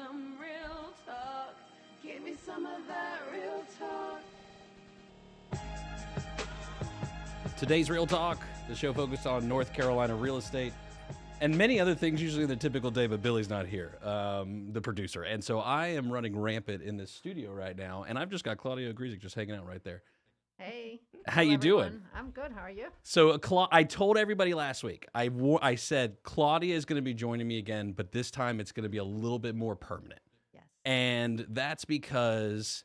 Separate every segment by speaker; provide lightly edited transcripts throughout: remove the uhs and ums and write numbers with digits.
Speaker 1: some real talk. Give me some of that real talk.
Speaker 2: Today's Real Talk, the show focused on North Carolina real estate and many other things, usually in the typical day, but Billy's not here, the producer. And so I am running rampant in this studio right now, and I've just got Claudia Ogrizek just hanging out right there.
Speaker 3: Hey.
Speaker 2: How you
Speaker 3: everyone.
Speaker 2: doing?
Speaker 3: I'm good. How are you?
Speaker 2: So I told everybody last week, I said Claudia is going to be joining me again, but this time it's going to be a little bit more permanent.
Speaker 3: Yes.
Speaker 2: And that's because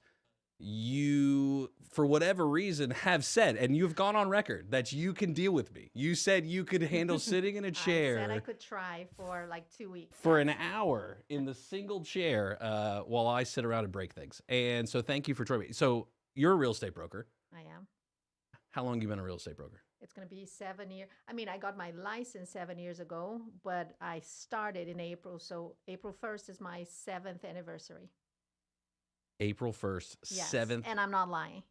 Speaker 2: you, for whatever reason, have said, and you've gone on record, that you can deal with me. You said you could handle sitting in a chair.
Speaker 3: I said I could try for like 2 weeks.
Speaker 2: For an hour in the single chair while I sit around and break things. And so thank you for joining me. So you're a real estate broker.
Speaker 3: I am.
Speaker 2: How long have you been a real estate broker?
Speaker 3: It's going to be 7 years. I mean, I got my license 7 years ago, but I started in April. So April 1st is my 7th anniversary.
Speaker 2: April 1st,
Speaker 3: Yes.
Speaker 2: 7th.
Speaker 3: And I'm not lying.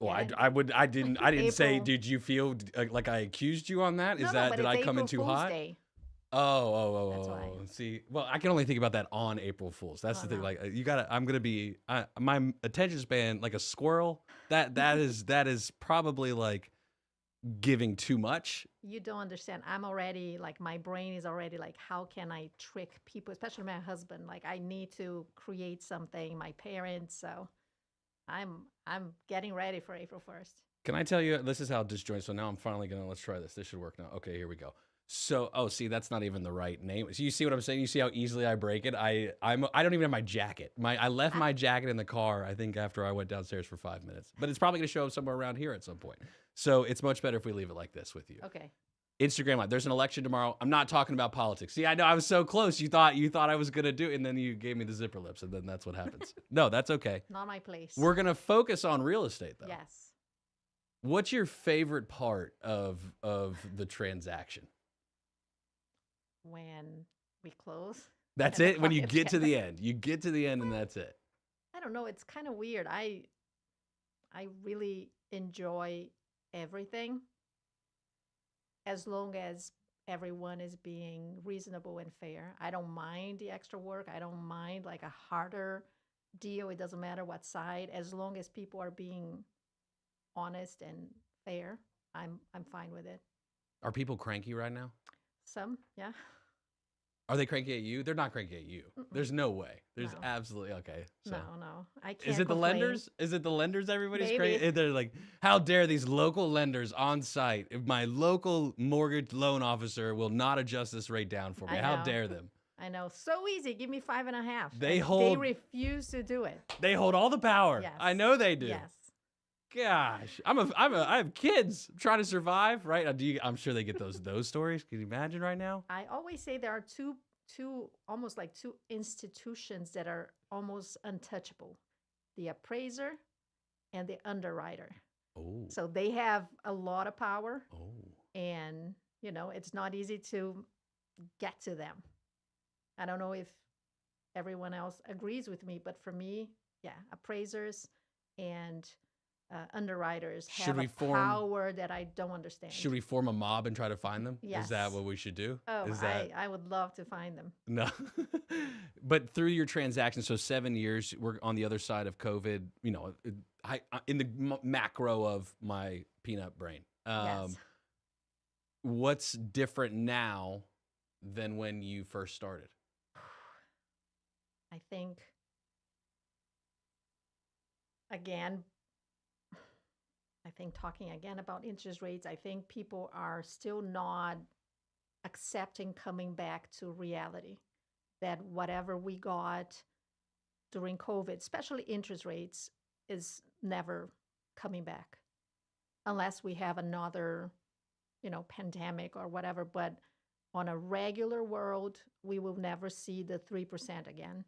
Speaker 2: Well,
Speaker 3: Yeah.
Speaker 2: I didn't say,
Speaker 3: April.
Speaker 2: did you feel like I accused you on that?
Speaker 3: No,
Speaker 2: That,
Speaker 3: but
Speaker 2: did
Speaker 3: it's
Speaker 2: I come in
Speaker 3: April
Speaker 2: too
Speaker 3: Fool's
Speaker 2: hot?
Speaker 3: Day.
Speaker 2: Oh.
Speaker 3: That's why.
Speaker 2: See, well, I can only think about that on April Fool's. That's
Speaker 3: Oh,
Speaker 2: the thing.
Speaker 3: no.
Speaker 2: Like, I'm going to be, my attention span, like a squirrel. That is probably like giving too much.
Speaker 3: You don't understand. I'm already like, my brain is already like, how can I trick people, especially my husband? Like, I need to create something, my parents. So I'm getting ready for April 1st.
Speaker 2: Can I tell you, this is how disjoint. So now I'm finally let's try this. This should work now. Okay, here we go. So, see, that's not even the right name. So you see what I'm saying? You see how easily I break it? I don't even have my jacket. I left my jacket in the car, I think, after I went downstairs for 5 minutes. But it's probably going to show up somewhere around here at some point. So it's much better if we leave it like this with you.
Speaker 3: Okay.
Speaker 2: Instagram Live. There's an election tomorrow. I'm not talking about politics. See, I know I was so close. You thought I was going to do it, and then you gave me the zipper lips, and then that's what happens. No, that's okay.
Speaker 3: Not my place.
Speaker 2: We're going to focus on real estate, though.
Speaker 3: Yes.
Speaker 2: What's your favorite part of the transaction?
Speaker 3: When we close.
Speaker 2: That's
Speaker 3: and
Speaker 2: it? When you
Speaker 3: client
Speaker 2: get to the
Speaker 3: can-
Speaker 2: end. You get to the end and that's it.
Speaker 3: I don't know. It's kind of weird. I really enjoy everything as long as everyone is being reasonable and fair. I don't mind the extra work. I don't mind like a harder deal. It doesn't matter what side, as long as people are being honest and fair. I'm fine with it.
Speaker 2: Are people cranky right now?
Speaker 3: Some, yeah.
Speaker 2: Are they cranky at you? They're not cranky at you. There's no way. There's
Speaker 3: No.
Speaker 2: absolutely okay. So.
Speaker 3: No. I can't.
Speaker 2: Is it the
Speaker 3: complain.
Speaker 2: lenders? Is it the lenders? Everybody's
Speaker 3: Maybe.
Speaker 2: crazy. They're like, how dare these local lenders on site? If my local mortgage loan officer will not adjust this rate down for me.
Speaker 3: I
Speaker 2: How
Speaker 3: know.
Speaker 2: dare them?
Speaker 3: I know. So easy. Give me 5.5.
Speaker 2: They
Speaker 3: And
Speaker 2: hold-
Speaker 3: They refuse to do it.
Speaker 2: They hold all the power.
Speaker 3: Yes.
Speaker 2: I know they do.
Speaker 3: Yes.
Speaker 2: Gosh, I have kids trying to survive, right? I'm sure they get those stories. Can you imagine right now?
Speaker 3: I always say there are two almost like two institutions that are almost untouchable: the appraiser and the underwriter.
Speaker 2: Oh.
Speaker 3: So they have a lot of power,
Speaker 2: Oh.
Speaker 3: and it's not easy to get to them. I don't know if everyone else agrees with me, but for me, yeah, appraisers and underwriters
Speaker 2: Should
Speaker 3: have
Speaker 2: we
Speaker 3: a
Speaker 2: form-
Speaker 3: power that I don't understand.
Speaker 2: Should we form a mob and try to find them? Is that
Speaker 3: Yes.
Speaker 2: what we should do?
Speaker 3: Oh,
Speaker 2: Is that
Speaker 3: I would love to find them.
Speaker 2: no? But through your transactions, so 7 years, we're on the other side of COVID. I in the macro of my peanut brain.
Speaker 3: Yes.
Speaker 2: What's different now than when you first started?
Speaker 3: I think, again, talking again about interest rates, I think people are still not accepting coming back to reality, that whatever we got during COVID, especially interest rates, is never coming back unless we have another, pandemic or whatever. But on a regular world, we will never see the 3% again.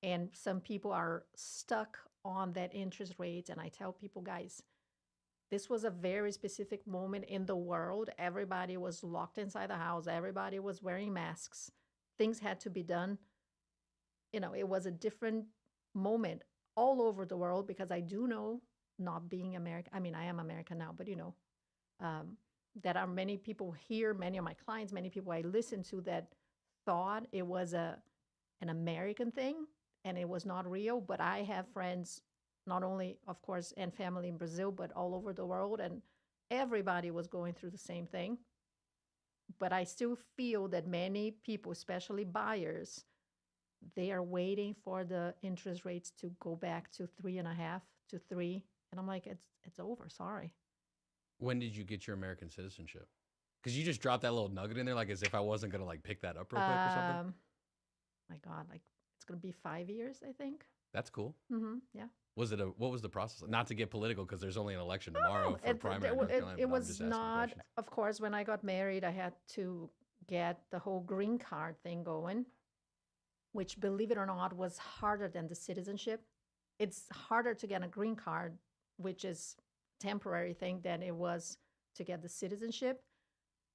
Speaker 3: And some people are stuck on that interest rate. And I tell people, guys, this was a very specific moment in the world. Everybody was locked inside the house. Everybody was wearing masks. Things had to be done. It was a different moment all over the world, because I do know, not being American, I mean, I am American now, but that are many people here, many of my clients, many people I listen to, that thought it was a an American thing and it was not real. But I have friends, not only, of course, and family in Brazil, but all over the world. And everybody was going through the same thing. But I still feel that many people, especially buyers, they are waiting for the interest rates to go back to 3.5 to 3. And I'm like, it's over. Sorry.
Speaker 2: When did you get your American citizenship? Because you just dropped that little nugget in there, like as if I wasn't gonna like pick that up real quick or something.
Speaker 3: My God, like it's gonna be 5 years, I think.
Speaker 2: That's cool.
Speaker 3: Yeah.
Speaker 2: What was the process? Not to get political, because there's only an election tomorrow for primary.
Speaker 3: It was not. Of course, when I got married, I had to get the whole green card thing going, which, believe it or not, was harder than the citizenship. It's harder to get a green card, which is temporary thing, than it was to get the citizenship.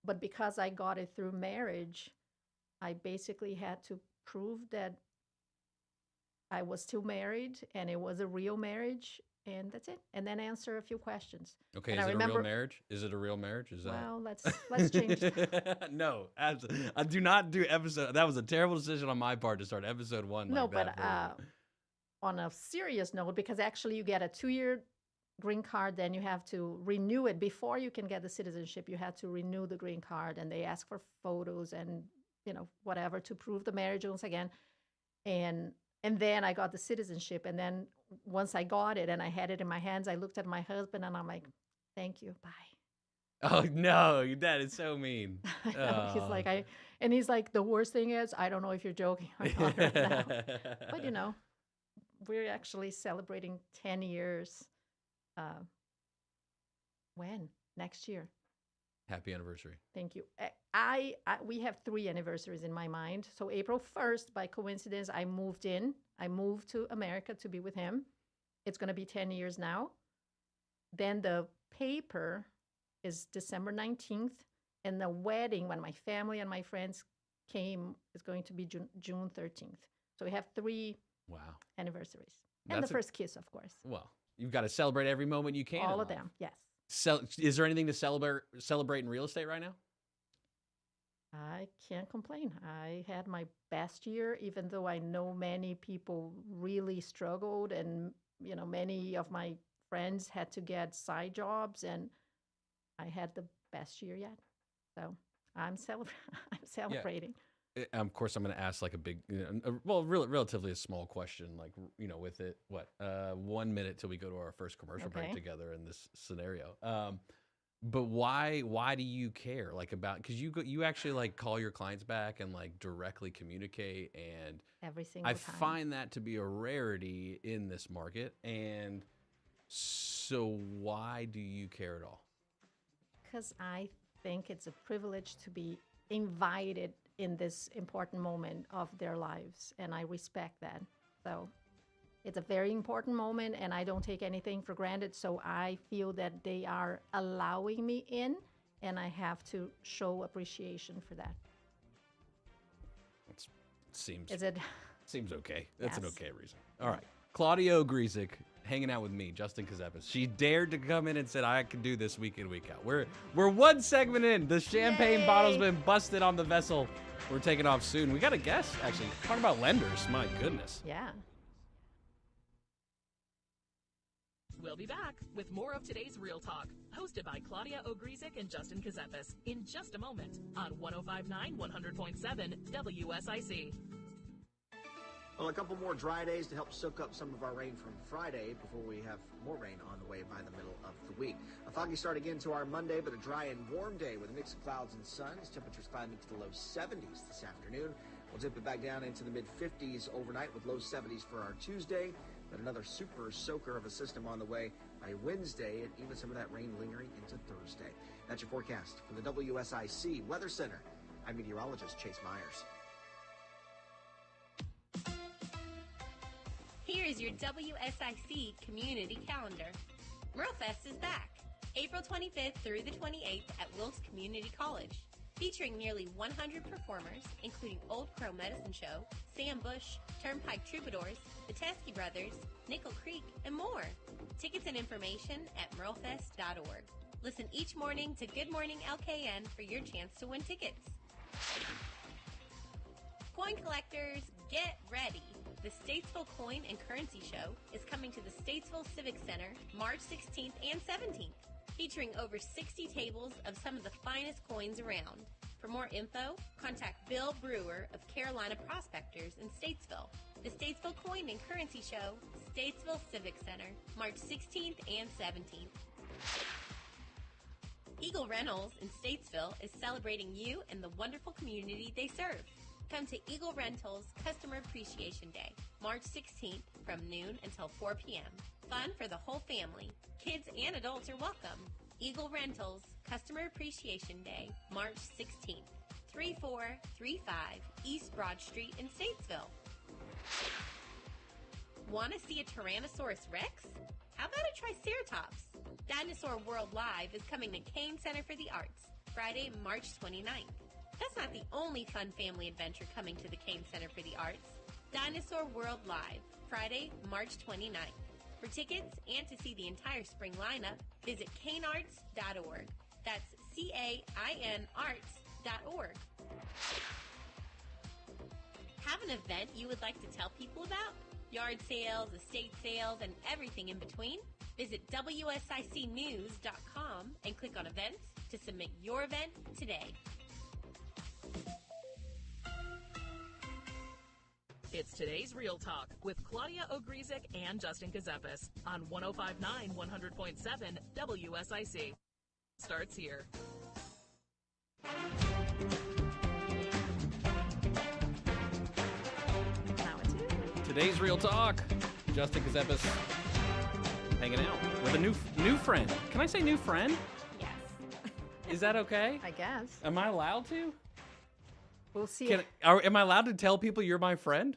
Speaker 3: But because I got it through marriage, I basically had to prove that I was still married and it was a real marriage, and that's it. And then answer a few questions.
Speaker 2: Okay,
Speaker 3: and
Speaker 2: is it a real marriage? Is it a real marriage? Is that?
Speaker 3: Well, let's change that.
Speaker 2: No, I do not do episode. That was a terrible decision on my part to start episode 1.
Speaker 3: No,
Speaker 2: like
Speaker 3: but
Speaker 2: that
Speaker 3: on a serious note, because actually you get a 2-year green card, then you have to renew it before you can get the citizenship. You had to renew the green card, and they ask for photos and whatever to prove the marriage once again. And then I got the citizenship. And then once I got it and I had it in my hands, I looked at my husband and I'm like, thank you, bye.
Speaker 2: Oh no, that is so mean.
Speaker 3: He's like, the worst thing is, I don't know if you're joking or not right now. But we're actually celebrating 10 years. When? Next year.
Speaker 2: Happy anniversary.
Speaker 3: Thank you. We have 3 anniversaries in my mind. So April 1st, by coincidence, I moved to America to be with him. It's going to be 10 years now. Then the paper is December 19th. And the wedding, when my family and my friends came, is going to be June 13th. So we have 3 anniversaries. And the first kiss, of course.
Speaker 2: Well, you've got to celebrate every moment you can.
Speaker 3: All of them, yes.
Speaker 2: Is there anything to celebrate in real estate right now?
Speaker 3: I can't complain. I had my best year, even though I know many people really struggled, and many of my friends had to get side jobs, and I had the best year yet. So I'm celebrating.
Speaker 2: Yeah. Of course, I'm going to ask like a big, relatively a small question, like, with it, 1 minute till we go to our first commercial break together in this scenario. But why do you care because you actually like call your clients back and like directly communicate, and
Speaker 3: every single time.
Speaker 2: I find that to be a rarity in this market. And so why do you care at all?
Speaker 3: Because I think it's a privilege to be invited in this important moment of their lives, and I respect that. So it's a very important moment, and I don't take anything for granted. So I feel that they are allowing me in, and I have to show appreciation for that. Seems
Speaker 2: okay. That's an okay reason. All right. Claudia Ogrizek hanging out with me, Justin Ckezepis. She dared to come in and said, I can do this week in, week out. We're 1 segment in. The champagne bottle's been busted on the vessel. We're taking off soon. We got a guest, actually. Talking about lenders. My goodness.
Speaker 3: Yeah.
Speaker 4: We'll be back with more of today's Real Talk, hosted by Claudia Ogrizek and Justin Ckezepis, in just a moment on 105.9, 100.7 WSIC.
Speaker 5: Well, a couple more dry days to help soak up some of our rain from Friday before we have more rain on the way by the middle of the week. A foggy start again to our Monday, but a dry and warm day with a mix of clouds and sun. Temperatures climbing to the low 70s this afternoon. We'll dip it back down into the mid-50s overnight with low 70s for our Tuesday. But another super soaker of a system on the way by Wednesday, and even some of that rain lingering into Thursday. That's your forecast from the WSIC Weather Center. I'm meteorologist Chase Myers.
Speaker 6: Here is your WSIC community calendar. MuralFest is back, April 25th through the 28th at Wilkes Community College, featuring nearly 100 performers, including Old Crow Medicine Show, Sam Bush, Turnpike Troubadours, the Teskey Brothers, Nickel Creek, and more. Tickets and information at muralfest.org. Listen each morning to Good Morning LKN for your chance to win tickets. Coin collectors, get ready. The Statesville Coin and Currency Show is coming to the Statesville Civic Center March 16th and 17th, featuring over 60 tables of some of the finest coins around. For more info, contact Bill Brewer of Carolina Prospectors in Statesville. The Statesville Coin and Currency Show, Statesville Civic Center, March 16th and 17th. Eagle Rentals in Statesville is celebrating you and the wonderful community they serve. Come to Eagle Rentals Customer Appreciation Day, March 16th from noon until 4 p.m. Fun for the whole family. Kids and adults are welcome. Eagle Rentals Customer Appreciation Day, March 16th, 3435 East Broad Street in Statesville. Want to see a Tyrannosaurus Rex? How about a Triceratops? Dinosaur World Live is coming to Kane Center for the Arts, Friday, March 29th. That's not the only fun family adventure coming to the Kane Center for the Arts. Dinosaur World Live, Friday, March 29th. For tickets and to see the entire spring lineup, visit canearts.org. That's CAIN arts.org. Have an event you would like to tell people about? Yard sales, estate sales, and everything in between? Visit WSICnews.com and click on events to submit your event today.
Speaker 4: It's today's Real Talk with Claudia Ogrizek and Justin Ckezepis on 105.9 100.7 WSIC. Starts here.
Speaker 3: Now it's you.
Speaker 2: Today's Real Talk. Justin Ckezepis hanging out with a new friend. Can I say new friend?
Speaker 3: Yes.
Speaker 2: Is that okay?
Speaker 3: I guess.
Speaker 2: Am I allowed to?
Speaker 3: We'll see.
Speaker 2: Am I allowed to tell people you're my friend?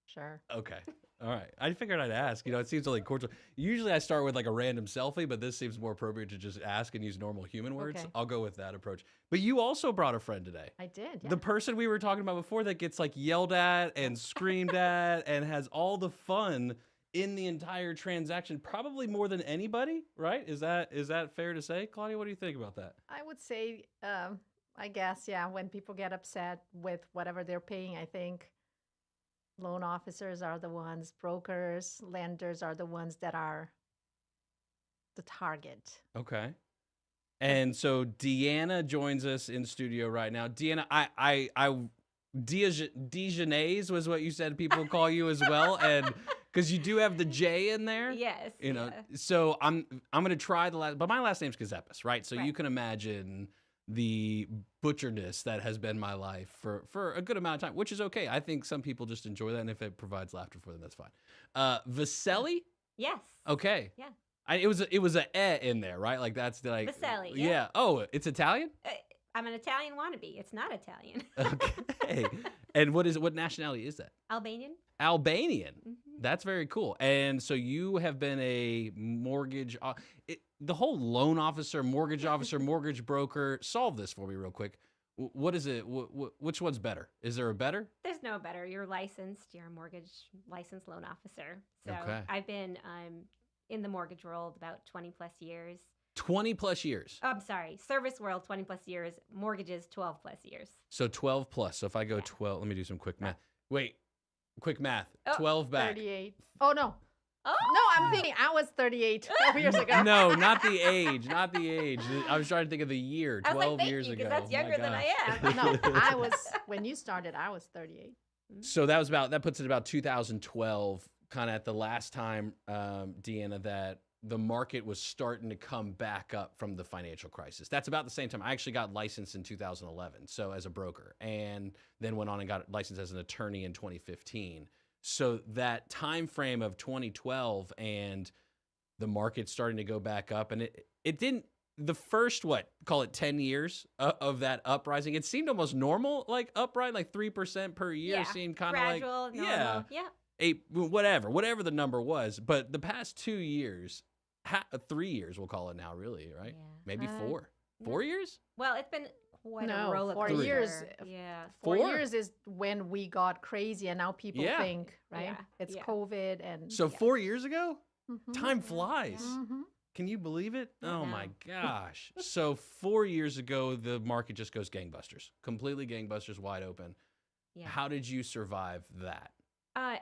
Speaker 3: Sure.
Speaker 2: Okay. All right. I figured I'd ask. You know, it seems like cordial. Usually I start with like a random selfie, but this seems more appropriate to just ask and use normal human words.
Speaker 3: Okay.
Speaker 2: I'll go with that approach. But you also brought a friend today.
Speaker 3: I did. Yeah.
Speaker 2: The person we were talking about before that gets like yelled at and screamed at and has all the fun in the entire transaction, probably more than anybody, right? Is that fair to say? Claudia, what do you think about that?
Speaker 3: I would say, I guess, yeah, when people get upset with whatever they're paying, I think loan officers are the ones, brokers, lenders are the ones that are the target.
Speaker 2: Okay. And so Deanna joins us in studio right now. Deanna, Dejana's was what you said people call you as well, and because you do have the J in there.
Speaker 7: Yes.
Speaker 2: You know,
Speaker 7: yeah.
Speaker 2: so I'm gonna try the last, but my last name's Ckezepis, right? So
Speaker 7: Right.
Speaker 2: you can imagine the butcherness that has been my life for a good amount of time, which is okay. I think some people just enjoy that, and if it provides laughter for them, that's fine. Vesili?
Speaker 7: Yes.
Speaker 2: Okay.
Speaker 7: Yeah.
Speaker 2: It was a in there, right? Like that's like
Speaker 7: Vesili,
Speaker 2: Yeah.
Speaker 7: yeah.
Speaker 2: Oh, it's Italian?
Speaker 7: I'm an Italian wannabe. It's not Italian.
Speaker 2: Okay. And what nationality is that?
Speaker 7: Albanian.
Speaker 2: Albanian.
Speaker 7: Mhm.
Speaker 2: That's very cool. And so you have been a mortgage, the whole loan officer, mortgage broker. Solve this for me real quick. What is it? Which one's better? Is there a better?
Speaker 7: There's no better. You're licensed. You're a mortgage licensed loan officer. So
Speaker 2: Okay.
Speaker 7: I've been in the mortgage world about 20 plus years.
Speaker 2: 20 plus years.
Speaker 7: Oh, I'm sorry. Service world, 20 plus years. Mortgages, 12 plus years.
Speaker 2: So 12 plus. So if I go
Speaker 7: Yeah.
Speaker 2: 12, let me do some quick math. Wait, quick math.
Speaker 7: Oh,
Speaker 2: 12 back.
Speaker 3: 38. Oh, no.
Speaker 7: Oh!
Speaker 3: No, I'm thinking I was 38 12 years ago.
Speaker 2: No, not the age. Not the age. I was trying to think of the year.
Speaker 7: I was
Speaker 2: 12
Speaker 7: like,
Speaker 2: years
Speaker 7: thank you,
Speaker 2: ago.
Speaker 7: because that's
Speaker 2: My
Speaker 7: younger than I
Speaker 2: gosh.
Speaker 7: am.
Speaker 3: No, when you started, I was 38.
Speaker 2: So that puts it about 2012, kind of at the last time, Deanna, that the market was starting to come back up from the financial crisis. That's about the same time. I actually got licensed in 2011, so as a broker, and then went on and got licensed as an attorney in 2015. So that time frame of 2012 and the market starting to go back up, and it didn't. The first, call it 10 years of that uprising, it seemed almost normal, like uprising, like 3% per year
Speaker 7: Yeah,
Speaker 2: seemed kind of like,
Speaker 7: gradual, normal.
Speaker 2: yeah,
Speaker 7: Yeah.
Speaker 2: 8, whatever the number was. But the past 2 years, 3 years, we'll call it now, really, right?
Speaker 7: Yeah.
Speaker 2: Maybe 4. 4 years?
Speaker 7: Well, it's been quite
Speaker 3: No,
Speaker 7: a roller
Speaker 3: 4
Speaker 7: coaster.
Speaker 3: years.
Speaker 7: Yeah.
Speaker 3: 4
Speaker 2: 4?
Speaker 3: years is when we got crazy, and now people
Speaker 2: Yeah.
Speaker 3: think, right?
Speaker 7: Yeah,
Speaker 3: It's
Speaker 7: yeah.
Speaker 3: COVID, and
Speaker 2: So 4 years ago?
Speaker 3: Mhm.
Speaker 2: Time flies.
Speaker 3: Mhm.
Speaker 2: Can you believe it?
Speaker 7: I
Speaker 2: Oh
Speaker 7: know.
Speaker 2: my gosh. So 4 years ago, the market just goes gangbusters. Completely gangbusters, wide open.
Speaker 7: Yeah.
Speaker 2: How did you survive that?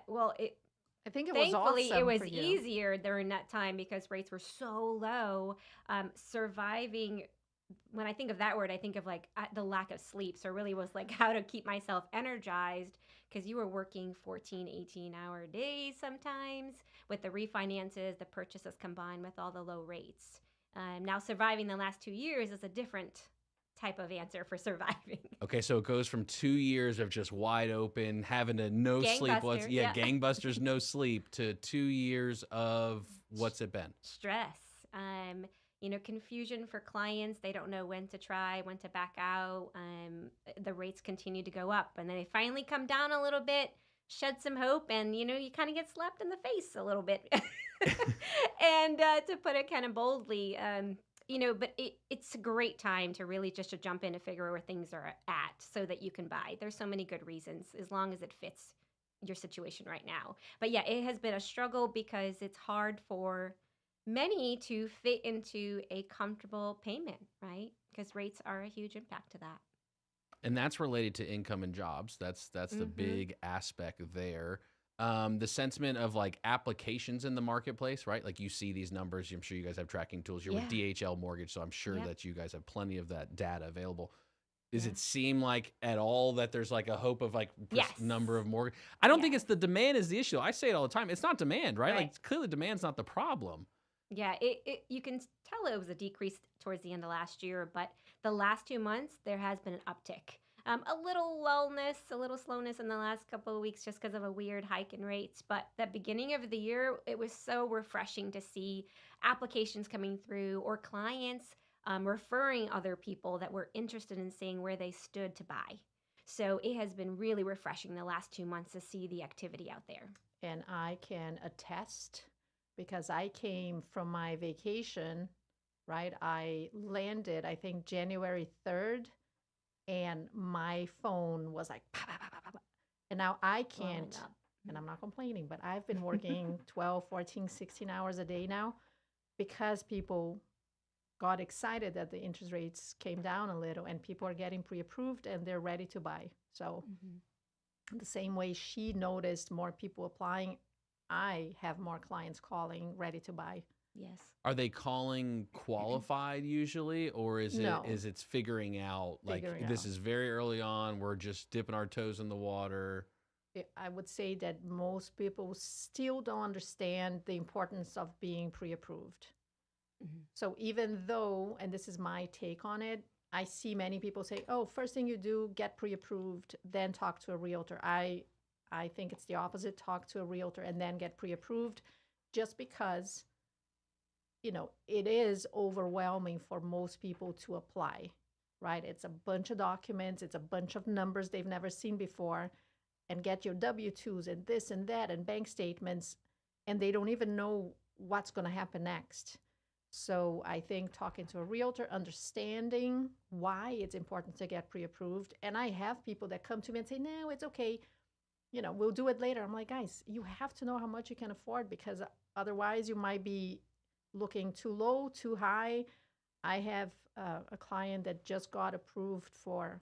Speaker 7: Well,
Speaker 3: I think it was
Speaker 7: thankfully,
Speaker 3: awesome
Speaker 7: it was
Speaker 3: for you.
Speaker 7: easier during that time because rates were so low. Surviving, when I think of that word, I think of like the lack of sleep. So it really was like how to keep myself energized because you were working 14, 18-hour days sometimes with the refinances, the purchases combined with all the low rates. Now, surviving the last 2 years is a different type of answer for surviving.
Speaker 2: Okay, so it goes from 2 years of just wide open, having to no sleep.
Speaker 7: Gangbusters, yeah.
Speaker 2: Gangbusters, no sleep, to 2 years of what's it been?
Speaker 7: Stress, confusion for clients. They don't know when to try, when to back out. The rates continue to go up, and then they finally come down a little bit, shed some hope, and you kind of get slapped in the face a little bit. And to put it kind of boldly, but it's a great time to really just to jump in and figure out where things are at so that you can buy. There's so many good reasons as long as it fits your situation right now. But yeah, it has been a struggle because it's hard for many to fit into a comfortable payment, right? Because rates are a huge impact to that.
Speaker 2: And that's related to income and jobs. That's the big aspect there. The sentiment of like applications in the marketplace, right? Like you see these numbers. I'm sure you guys have tracking tools. You're with DHL Mortgage, so I'm sure that you guys have plenty of that data available. Does it seem like at all that there's like a hope of like number of mortgage? I don't think it's the demand is the issue. I say it all the time. It's not demand, right? Like clearly demand's not the problem.
Speaker 7: Yeah, you can tell it was a decrease towards the end of last year, but the last 2 months there has been an uptick. A little lullness, a little slowness in the last couple of weeks just because of a weird hike in rates. But the beginning of the year, it was so refreshing to see applications coming through or clients referring other people that were interested in seeing where they stood to buy. So it has been really refreshing the last 2 months to see the activity out there.
Speaker 3: And I can attest because I came from my vacation, right? I landed, I think, January 3rd. And my phone was like, bah, bah, bah, bah, bah. And now I can't, and I'm not complaining, but I've been working 12, 14, 16 hours a day now because people got excited that the interest rates came down a little and people are getting pre-approved and they're ready to buy. So the same way she noticed more people applying, I have more clients calling ready to buy.
Speaker 7: Yes.
Speaker 2: Are they calling qualified usually, or is it figuring out like this is very early on, we're just dipping our toes in the water?
Speaker 3: I would say that most people still don't understand the importance of being pre-approved. So even though, and this is my take on it, I see many people say, oh, first thing you do, get pre-approved, then talk to a realtor. I think it's the opposite, talk to a realtor and then get pre-approved, just because it is overwhelming for most people to apply, right? It's a bunch of documents. It's a bunch of numbers they've never seen before, and get your W-2s and this and that and bank statements, and they don't even know what's going to happen next. So I think talking to a realtor, understanding why it's important to get pre-approved. And I have people that come to me and say, no, it's okay. We'll do it later. I'm like, guys, you have to know how much you can afford, because otherwise you might be looking too low, too high. I have a client that just got approved for,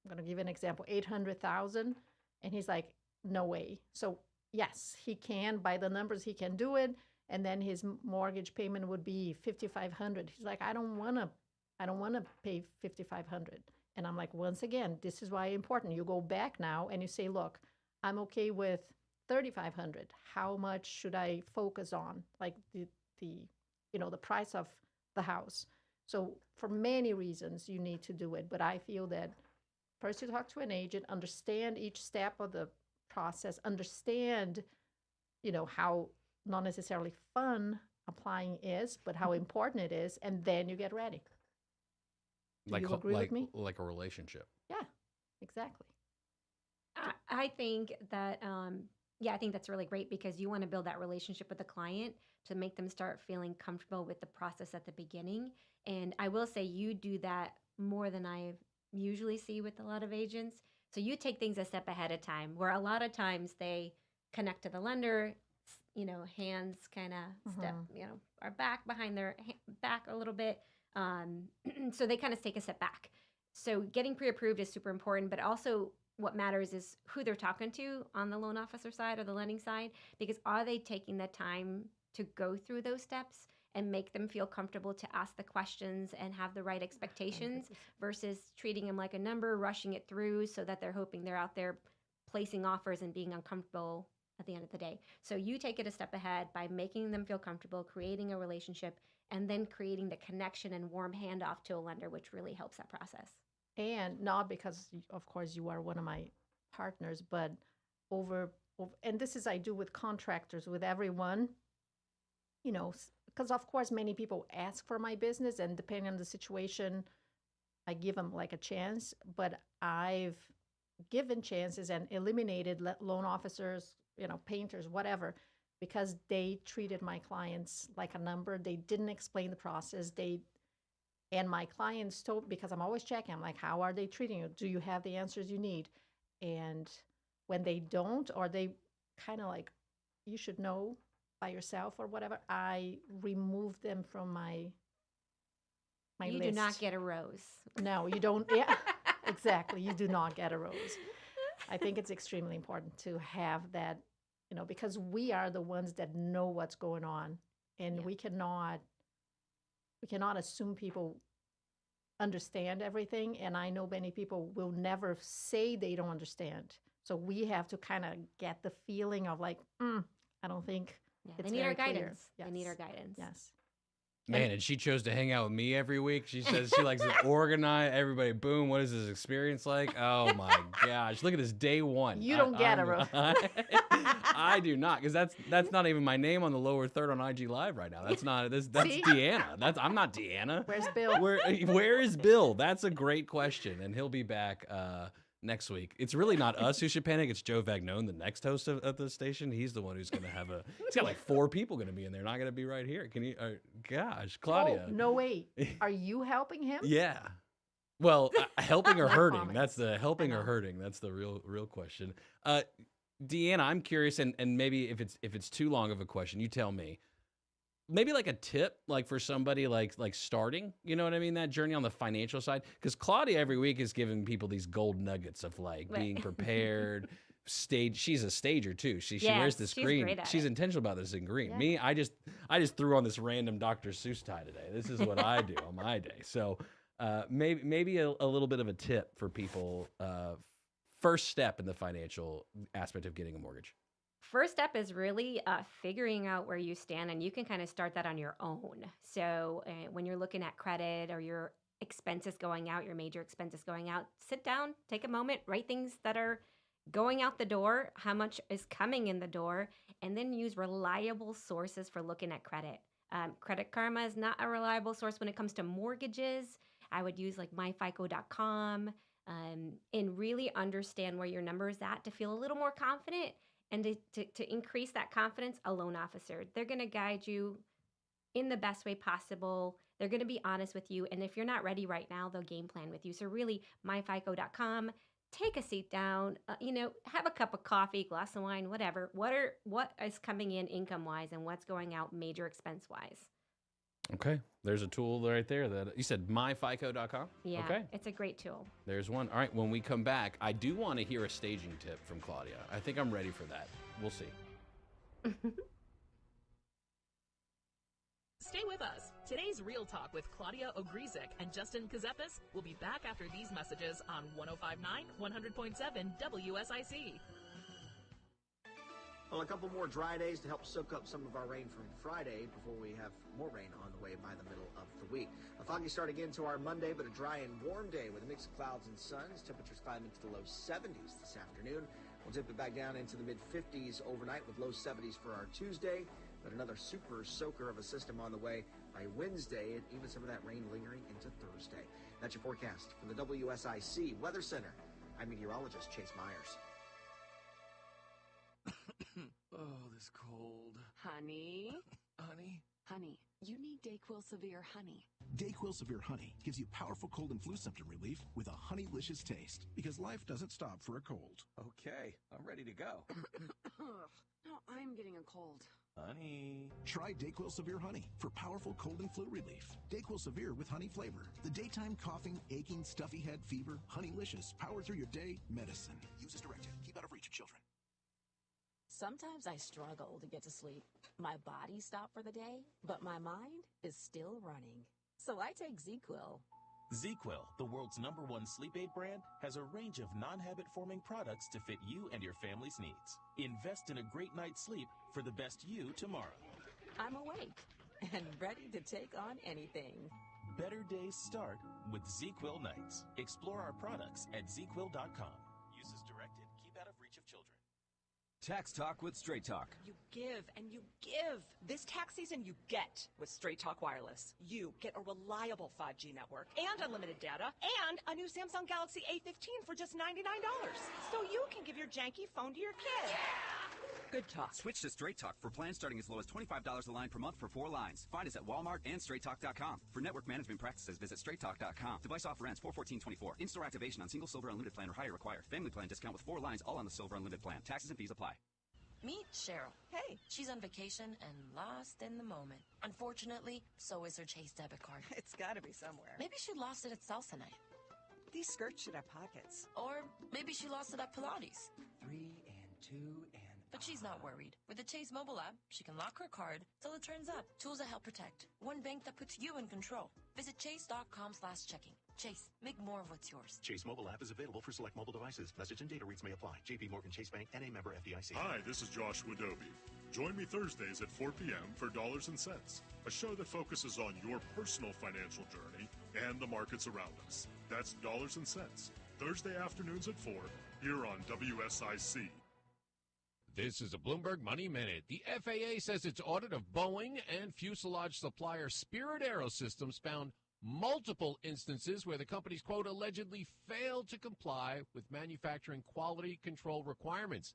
Speaker 3: I'm going to give you an example, $800,000, and he's like, no way. So yes, he can, by the numbers, he can do it, and then his mortgage payment would be $5,500. He's like, I don't want to pay $5,500. And I'm like, once again, this is why it's important. You go back now and you say, look, I'm okay with $3,500. How much should I focus on? Like the price of the house. So for many reasons, you need to do it. But I feel that first you talk to an agent, understand each step of the process, understand, how not necessarily fun applying is, but how important it is, and then you get ready. Do you agree with me?
Speaker 2: Like a relationship.
Speaker 3: Yeah, exactly.
Speaker 7: I think that, I think that's really great because you want to build that relationship with the client to make them start feeling comfortable with the process at the beginning. And I will say you do that more than I usually see with a lot of agents. So you take things a step ahead of time, where a lot of times they connect to the lender, hands kind of step, are back behind their back a little bit. So they kind of take a step back. So getting pre-approved is super important, but also, what matters is who they're talking to on the loan officer side or the lending side, because are they taking the time to go through those steps and make them feel comfortable to ask the questions and have the right expectations
Speaker 3: 100%.
Speaker 7: versus treating them like a number, rushing it through so that they're hoping they're out there placing offers and being uncomfortable at the end of the day. So you take it a step ahead by making them feel comfortable, creating a relationship, and then creating the connection and warm handoff to a lender, which really helps that process.
Speaker 3: And not because, of course, you are one of my partners, but and this is I do with contractors, with everyone, because of course many people ask for my business, and depending on the situation, I give them like a chance. But I've given chances and eliminated loan officers, painters, whatever, because they treated my clients like a number. They didn't explain the process. And my clients told, because I'm always checking, I'm like, how are they treating you? Do you have the answers you need? And when they don't, or they kind of like, you should know by yourself or whatever, I remove them from my
Speaker 7: You
Speaker 3: list.
Speaker 7: do not get a rose.
Speaker 3: No, you don't. Yeah, exactly. You do not get a rose. I think it's extremely important to have that, because we are the ones that know what's going on, and
Speaker 7: Yeah.
Speaker 3: we cannot assume people understand everything. And I know many people will never say they don't understand. So we have to kind of get the feeling of like, I don't think
Speaker 7: Yeah,
Speaker 3: it's
Speaker 7: they need our
Speaker 3: very clear.
Speaker 7: guidance. They need our guidance.
Speaker 3: Yes.
Speaker 2: Man, and she chose to hang out with me every week. She says she likes to organize everybody. Boom. What is this experience like? Oh my gosh. Look at this day one.
Speaker 3: You don't get a rose.
Speaker 2: I do not, because that's not even my name on the lower third on IG Live right now. That's not that's
Speaker 3: See?
Speaker 2: Deanna. I'm not Deanna.
Speaker 3: Where's Bill?
Speaker 2: Where is Bill? That's a great question. And he'll be back next week. It's really not us who should panic. It's Joe Vagnone, the next host of the station. He's the one who's going to have he's got like 4 people going to be in there. Not going to be right here. Can you, gosh, Claudia.
Speaker 3: Oh, no, wait. Are you helping him?
Speaker 2: Yeah. Well, helping or
Speaker 3: No
Speaker 2: hurting.
Speaker 3: comments.
Speaker 2: That's the helping
Speaker 3: I
Speaker 2: or
Speaker 3: know.
Speaker 2: hurting. That's the real question. Deanna, I'm curious, and maybe if it's too long of a question, you tell me. Maybe like a tip, like for somebody like starting, you know what I mean? That journey on the financial side, because Claudia every week is giving people these gold nuggets of like
Speaker 7: Right.
Speaker 2: being prepared, stage. She's a stager too. She
Speaker 7: Yes,
Speaker 2: wears this
Speaker 7: she's
Speaker 2: green.
Speaker 7: great at
Speaker 2: She's
Speaker 7: it.
Speaker 2: intentional about this in green.
Speaker 7: Yeah.
Speaker 2: Me, I just threw on this random Dr. Seuss tie today. This is what I do on my day. So maybe a little bit of a tip for people. First step in the financial aspect of getting a mortgage.
Speaker 7: First step is really figuring out where you stand, and you can kind of start that on your own. So when you're looking at credit or your expenses going out, your major expenses going out, sit down, take a moment, write things that are going out the door, how much is coming in the door, and then use reliable sources for looking at credit. Credit Karma is not a reliable source when it comes to mortgages. I would use like myfico.com and really understand where your number is at to feel a little more confident. And to increase that confidence, a loan officer, they're going to guide you in the best way possible. They're going to be honest with you. And if you're not ready right now, they'll game plan with you. So really, myfico.com, take a seat down, have a cup of coffee, glass of wine, whatever. What is coming in income-wise and what's going out major expense-wise?
Speaker 2: Okay. There's a tool right there that you said myfico.com.
Speaker 7: Yeah,
Speaker 2: Okay.
Speaker 7: it's a great tool.
Speaker 2: There's one. All right. When we come back, I do want to hear a staging tip from Claudia. I think I'm ready for that. We'll see.
Speaker 4: Stay with us. Today's Real Talk with Claudia Ogrizek and Justin Ckezepis will be back after these messages on 105.9, 100.7 WSIC.
Speaker 5: Well, a couple more dry days to help soak up some of our rain from Friday before we have more rain on the way by the middle of the week. A foggy start again to our Monday, but a dry and warm day with a mix of clouds and sun. Temperatures climbing to the low 70s this afternoon. We'll dip it back down into the mid-50s overnight with low 70s for our Tuesday, but another super soaker of a system on the way by Wednesday, and even some of that rain lingering into Thursday. That's your forecast from the WSIC Weather Center. I'm meteorologist Chase Myers.
Speaker 8: Oh, this cold.
Speaker 9: Honey,
Speaker 8: Honey?
Speaker 9: honey, you need Dayquil Severe Honey.
Speaker 10: Dayquil Severe Honey gives you powerful cold and flu symptom relief with a honeylicious taste, because life doesn't stop for a cold.
Speaker 8: Okay, I'm ready to go.
Speaker 9: No, I'm getting a cold.
Speaker 8: Honey.
Speaker 10: Try Dayquil Severe Honey for powerful cold and flu relief. Dayquil Severe with honey flavor. The daytime coughing, aching, stuffy head, fever, Honeylicious, power through your day medicine. Use as directed. Keep out of reach of children.
Speaker 9: Sometimes I struggle to get to sleep. My body stopped for the day, but my mind is still running. So I take ZQuil.
Speaker 11: ZQuil, the world's #1 sleep aid brand, has a range of non-habit-forming products to fit you and your family's needs. Invest in a great night's sleep for the best you tomorrow.
Speaker 9: I'm awake and ready to take on anything.
Speaker 11: Better days start with ZQuil nights. Explore our products at ZQuil.com. Use as directed. Keep out of reach of children.
Speaker 12: Tax Talk with Straight Talk.
Speaker 13: You give and you give. This tax season, you get with Straight Talk Wireless. You get a reliable 5G network and unlimited data and a new Samsung Galaxy A15 for just $99. So you can give your janky phone to your kid. Good talk.
Speaker 12: Switch to Straight Talk for plans starting as low as $25 a line per month for 4 lines. Find us at Walmart and StraightTalk.com. For network management practices, visit StraightTalk.com. Device offer ends 4/14/24. In-store activation on single Silver Unlimited plan or higher required. Family plan discount with 4 lines all on the Silver Unlimited plan. Taxes and fees apply.
Speaker 14: Meet Cheryl.
Speaker 13: Hey.
Speaker 14: She's on vacation and lost in the moment. Unfortunately, so is her Chase debit card.
Speaker 13: It's gotta be somewhere.
Speaker 14: Maybe she lost it at salsa night.
Speaker 13: These skirts should have pockets.
Speaker 14: Or maybe she lost it at Pilates.
Speaker 15: 3 and 2 and...
Speaker 14: But she's not worried. With the Chase mobile app, she can lock her card till it turns up. Tools that help protect. One bank that puts you in control. Visit chase.com/checking. Chase, make more of what's yours.
Speaker 16: Chase mobile app is available for select mobile devices. Message and data rates may apply. JP Morgan Chase Bank and a member FDIC.
Speaker 17: Hi, this is Joshua Dobie. Join me Thursdays at 4 p.m. for Dollars and Cents, a show that focuses on your personal financial journey and the markets around us. That's Dollars and Cents, Thursday afternoons at 4, here on WSIC.
Speaker 18: This is a Bloomberg Money Minute. The FAA says its audit of Boeing and fuselage supplier Spirit Aerosystems found multiple instances where the companies, quote, allegedly failed to comply with manufacturing quality control requirements.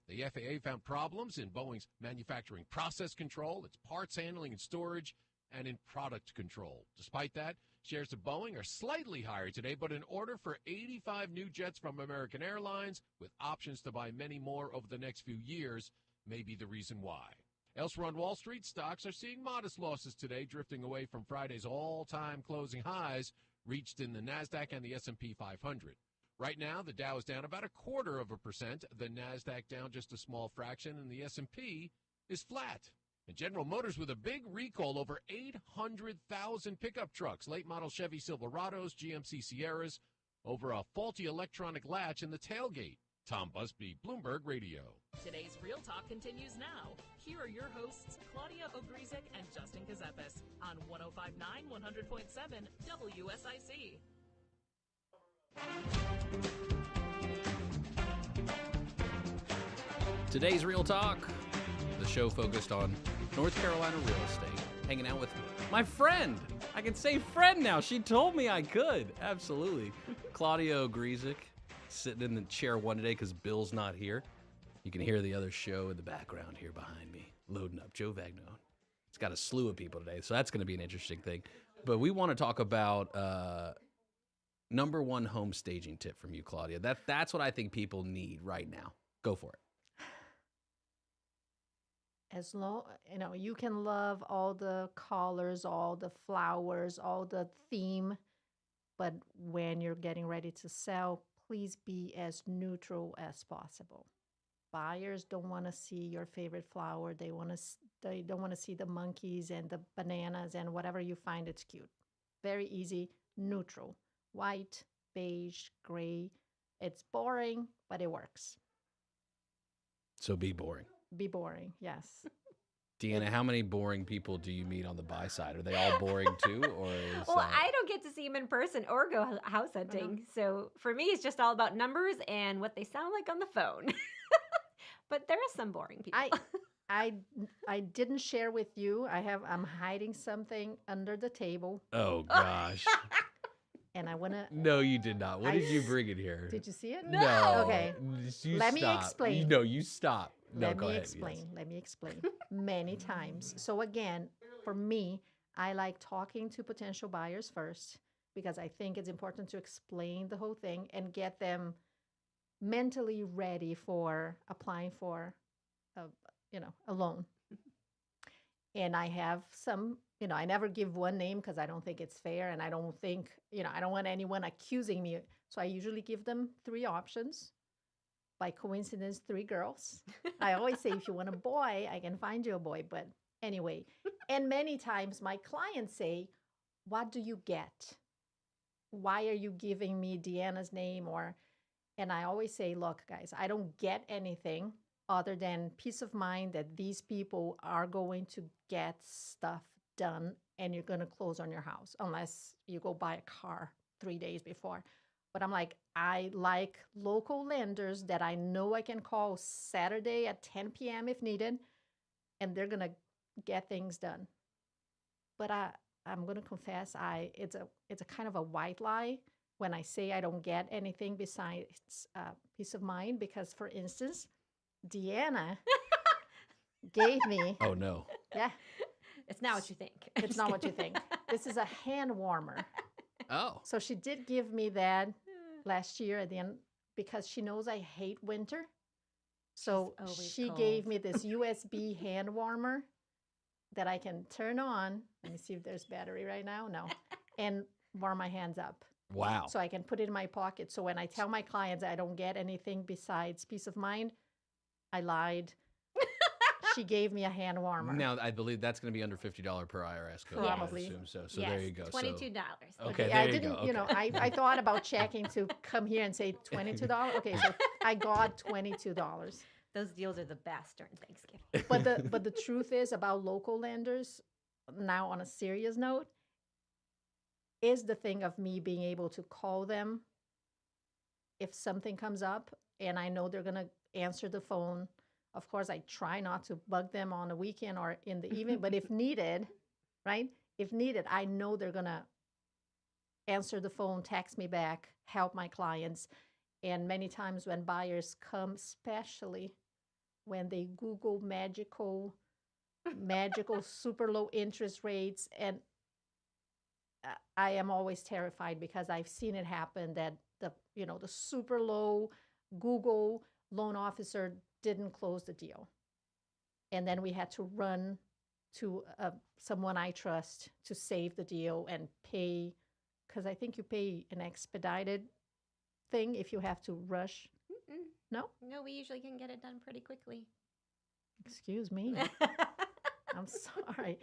Speaker 18: The FAA found problems in Boeing's manufacturing process control, its parts handling and storage, and in product control. Despite that, shares of Boeing are slightly higher today, but an order for 85 new jets from American Airlines, with options to buy many more over the next few years, may be the reason why. Elsewhere on Wall Street, stocks are seeing modest losses today, drifting away from Friday's all-time closing highs reached in the NASDAQ and the S&P 500. Right now, the Dow is down about 0.25%, the NASDAQ down just a small fraction, and the S&P is flat. And General Motors with a big recall over 800,000 pickup trucks, late model Chevy Silverados, GMC Sierras, over a faulty electronic latch in the tailgate. Tom Busby, Bloomberg Radio.
Speaker 4: Today's Real Talk continues now. Here are your hosts, Claudia Ogrizek and Justin Ckezepis on 105.9 100.7 WSIC.
Speaker 2: Today's Real Talk, the show focused on North Carolina real estate, hanging out with my friend. I can say friend now. She told me I could. Absolutely. Claudia Ogrizek, sitting in the chair one today because Bill's not here. You can hear the other show in the background here behind me, loading up. Joe Vagno. It's got a slew of people today, so that's going to be an interesting thing. But we want to talk about number one home staging tip from you, Claudia. That's what I think people need right now. Go for it.
Speaker 3: As long, you can love all the colors, all the flowers, all the theme, but when you're getting ready to sell, please be as neutral as possible. Buyers don't want to see your favorite flower. They don't want to see the monkeys and the bananas and whatever you find it's cute. Very easy, neutral. White, beige, gray. It's boring, but it works.
Speaker 2: So be boring.
Speaker 3: Be boring, yes.
Speaker 2: Deanna, how many boring people do you meet on the buy side? Are they all boring too, or is,
Speaker 7: Well, I don't get to see them in person or go house hunting. So for me, it's just all about numbers and what they sound like on the phone. But there are some boring people.
Speaker 3: I didn't share with you. I'm hiding something under the table.
Speaker 2: Oh gosh.
Speaker 3: And I want to.
Speaker 2: No, you did not. What did you bring in here?
Speaker 3: Did you see it?
Speaker 2: No.
Speaker 3: Okay.
Speaker 2: Let
Speaker 3: me explain.
Speaker 2: No, you stop. No,
Speaker 3: Let
Speaker 2: go
Speaker 3: me
Speaker 2: ahead.
Speaker 3: explain.
Speaker 2: Yes.
Speaker 3: Let me explain. Many times. So again, for me, I like talking to potential buyers first because I think it's important to explain the whole thing and get them mentally ready for applying for a loan. And I have some, I never give one name because I don't think it's fair. And I don't think, I don't want anyone accusing me. So I usually give them 3 options. By coincidence, 3 girls. I always say, if you want a boy, I can find you a boy. But anyway, and many times my clients say, what do you get? Why are you giving me Deanna's name? And I always say, look, guys, I don't get anything other than peace of mind that these people are going to get stuff done and you're going to close on your house unless you go buy a car 3 days before. But I'm like, I like local lenders that I know I can call Saturday at 10 p.m. if needed, and they're going to get things done. But I'm going to confess, it's a kind of a white lie when I say I don't get anything besides peace of mind, because, for instance, Deanna gave me.
Speaker 2: Oh, no.
Speaker 3: Yeah.
Speaker 7: It's not what you think.
Speaker 3: It's not what you think. This is a hand warmer.
Speaker 2: Oh.
Speaker 3: So she did give me that last year at the end because she knows I hate winter. So she gave me this USB hand warmer that I can turn on. Let me see if there's battery right now. No. And warm my hands up.
Speaker 2: Wow.
Speaker 3: So I can put it in my pocket. So when I tell my clients I don't get anything besides peace of mind, I lied. She gave me a hand warmer.
Speaker 2: Now, I believe that's going to be under $50 per IRS code.
Speaker 3: Probably.
Speaker 2: I assume so. So
Speaker 7: yes,
Speaker 2: there you go.
Speaker 7: $22.
Speaker 2: Okay,
Speaker 3: I
Speaker 2: there you
Speaker 3: didn't,
Speaker 2: go. Okay.
Speaker 3: I thought about checking to come here and say $22. Okay, so I got $22.
Speaker 7: Those deals are the best during Thanksgiving.
Speaker 3: But the truth is about local lenders, now on a serious note, is the thing of me being able to call them if something comes up and I know they're going to answer the phone. Of course, I try not to bug them on a weekend or in the evening, but if needed, right? If needed, I know they're going to answer the phone, text me back, help my clients. And many times when buyers come, especially when they Google magical super low interest rates, and I am always terrified because I've seen it happen that the super low Google loan officer didn't close the deal. And then we had to run to someone I trust to save the deal and pay, because I think you pay an expedited thing if you have to rush.
Speaker 7: Mm-mm.
Speaker 3: No?
Speaker 7: No, we usually can get it done pretty quickly.
Speaker 3: Excuse me. I'm sorry.